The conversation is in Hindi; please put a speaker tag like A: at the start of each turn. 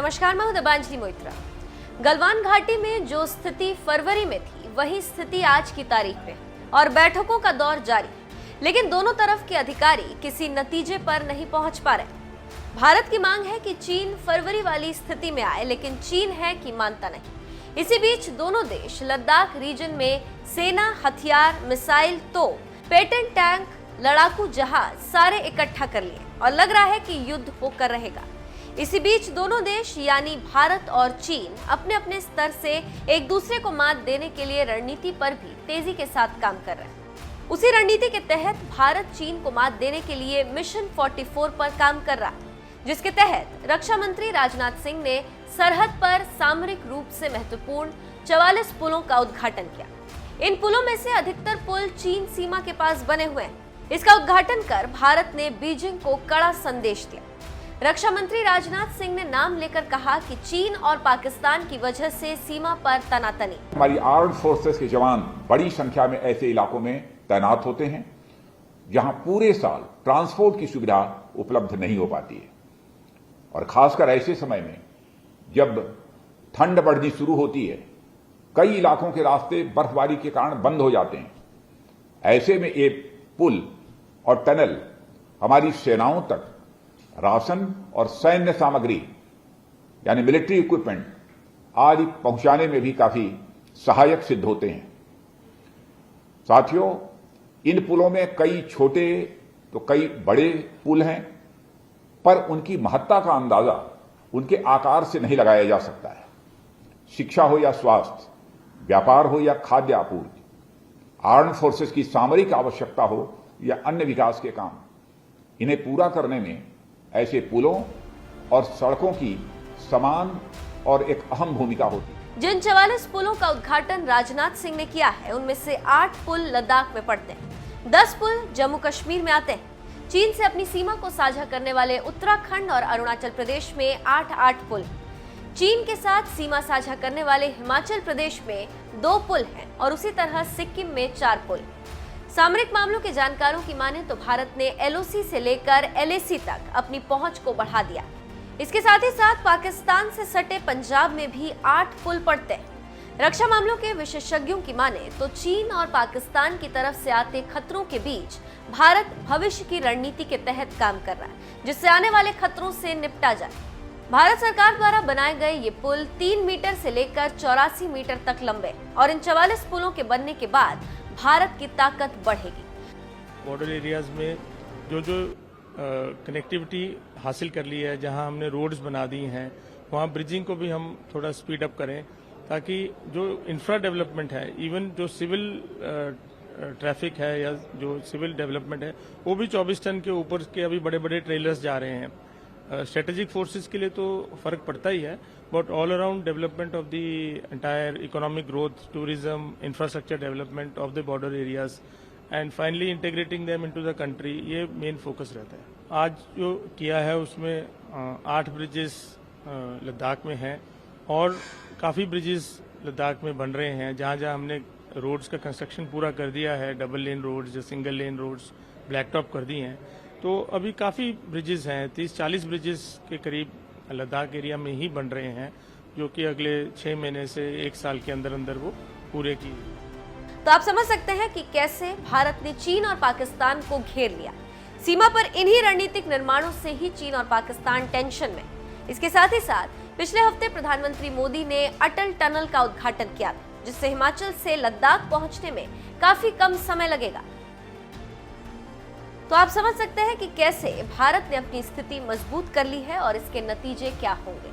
A: नमस्कार, मैं हूं दिबांजलि मोइत्रा। गलवान घाटी में जो स्थिति फरवरी में थी वही स्थिति आज की तारीख में और बैठकों का दौर जारी, लेकिन दोनों तरफ के अधिकारी किसी नतीजे पर नहीं पहुंच पा रहे। भारत की मांग है कि चीन फरवरी वाली स्थिति में आए, लेकिन चीन है कि मानता नहीं। इसी बीच दोनों देश लद्दाख रीजन में सेना, हथियार, मिसाइल, तोप, पेटेंट टैंक, लड़ाकू जहाज सारे इकट्ठा कर लिए और लग रहा है कि युद्ध होकर रहेगा। इसी बीच दोनों देश यानी भारत और चीन अपने अपने स्तर से एक दूसरे को मात देने के लिए रणनीति पर भी तेजी के साथ काम कर रहे हैं। उसी रणनीति के तहत भारत चीन को मात देने के लिए मिशन 44 पर काम कर रहा है, जिसके तहत रक्षा मंत्री राजनाथ सिंह ने सरहद पर सामरिक रूप से महत्वपूर्ण 44 पुलों का उद्घाटन किया। इन पुलों में से अधिकतर पुल चीन सीमा के पास बने हुए हैं। इसका उद्घाटन कर भारत ने बीजिंग को कड़ा संदेश दिया। रक्षा मंत्री राजनाथ सिंह ने नाम लेकर कहा कि चीन और पाकिस्तान की वजह से सीमा पर तनातनी।
B: हमारी आर्म्ड फोर्सेस के जवान बड़ी संख्या में ऐसे इलाकों में तैनात होते हैं जहां पूरे साल ट्रांसपोर्ट की सुविधा उपलब्ध नहीं हो पाती है, और खासकर ऐसे समय में जब ठंड बढ़नी शुरू होती है, कई इलाकों के रास्ते बर्फबारी के कारण बंद हो जाते हैं। ऐसे में ये पुल और टनल हमारी सेनाओं तक राशन और सैन्य सामग्री यानी मिलिट्री इक्विपमेंट आदि पहुंचाने में भी काफी सहायक सिद्ध होते हैं। साथियों, इन पुलों में कई छोटे तो कई बड़े पुल हैं, पर उनकी महत्ता का अंदाजा उनके आकार से नहीं लगाया जा सकता है। शिक्षा हो या स्वास्थ्य, व्यापार हो या खाद्य आपूर्ति, आर्म्ड फोर्सेस की सामरिक आवश्यकता हो या अन्य विकास के काम, इन्हें पूरा करने में ऐसे पुलों और सड़कों की समान और एक अहम भूमिका होती है।
A: जिन 44 पुलों का उद्घाटन राजनाथ सिंह ने किया है, उनमें से 8 पुल लद्दाख में पड़ते हैं, 10 पुल जम्मू कश्मीर में आते हैं। चीन से अपनी सीमा को साझा करने वाले उत्तराखंड और अरुणाचल प्रदेश में 8 पुल, चीन के साथ सीमा साझा करने वाले हिमाचल प्रदेश में 2 पुल हैं और उसी तरह सिक्किम में 4 पुल। सामरिक मामलों के जानकारों की माने तो भारत ने LOC से लेकर LAC तक अपनी पहुंच को बढ़ा दिया। इसके साथ ही साथ पाकिस्तान से सटे पंजाब में भी 8 पुल पड़ते हैं। रक्षा मामलों के विशेषज्ञों की माने तो चीन और पाकिस्तान की तरफ से आते खतरों के बीच भारत भविष्य की रणनीति के तहत काम कर रहा है, जिससे आने वाले खतरों से निपटा जाए। भारत सरकार द्वारा बनाए गए ये पुल 3 मीटर से लेकर 84 मीटर तक लंबे और इन 44 पुलों के बनने के बाद भारत की ताकत बढ़ेगी।
C: बॉर्डर एरियाज में जो कनेक्टिविटी हासिल कर ली है, जहां हमने रोड्स बना दी हैं, वहां ब्रिजिंग को भी हम थोड़ा स्पीड अप करें, ताकि जो इंफ्रा डेवलपमेंट है, इवन जो सिविल ट्रैफिक है या जो सिविल डेवलपमेंट है, वो भी 24 टन के ऊपर के अभी बड़े बड़े ट्रेलर्स जा रहे हैं। स्ट्रेटेजिक फोर्सेस के लिए तो फर्क पड़ता ही है, but all around development of the entire economic growth, tourism, infrastructure development of the border areas and finally integrating them into the country, ये मेन फोकस रहता है। आज जो किया है उसमें 8 ब्रिजेस लद्दाख में हैं और काफ़ी ब्रिजेस लद्दाख में बन रहे हैं। जहाँ जहाँ हमने रोड्स का कंस्ट्रक्शन पूरा कर दिया है, डबल लेन रोड्स या single lane roads black top कर दिए हैं, तो अभी काफ़ी ब्रिजेस हैं, 30-40 ब्रिजेस के करीब लद्दाख एरिया में ही बन रहे हैं, जो कि अगले 6 महीने से 1 साल के अंदर अंदर वो पूरे की।
A: तो आप समझ सकते हैं कि कैसे भारत ने चीन और पाकिस्तान को घेर लिया। सीमा पर इन्हीं रणनीतिक निर्माणों से ही चीन और पाकिस्तान टेंशन में। इसके साथ ही साथ पिछले हफ्ते प्रधानमंत्री मोदी ने अटल टनल का उद्घाटन किया, जिससे हिमाचल से लद्दाख पहुंचने में काफी कम समय लगेगा। तो आप समझ सकते हैं कि कैसे भारत ने अपनी स्थिति मजबूत कर ली है और इसके नतीजे क्या होंगे।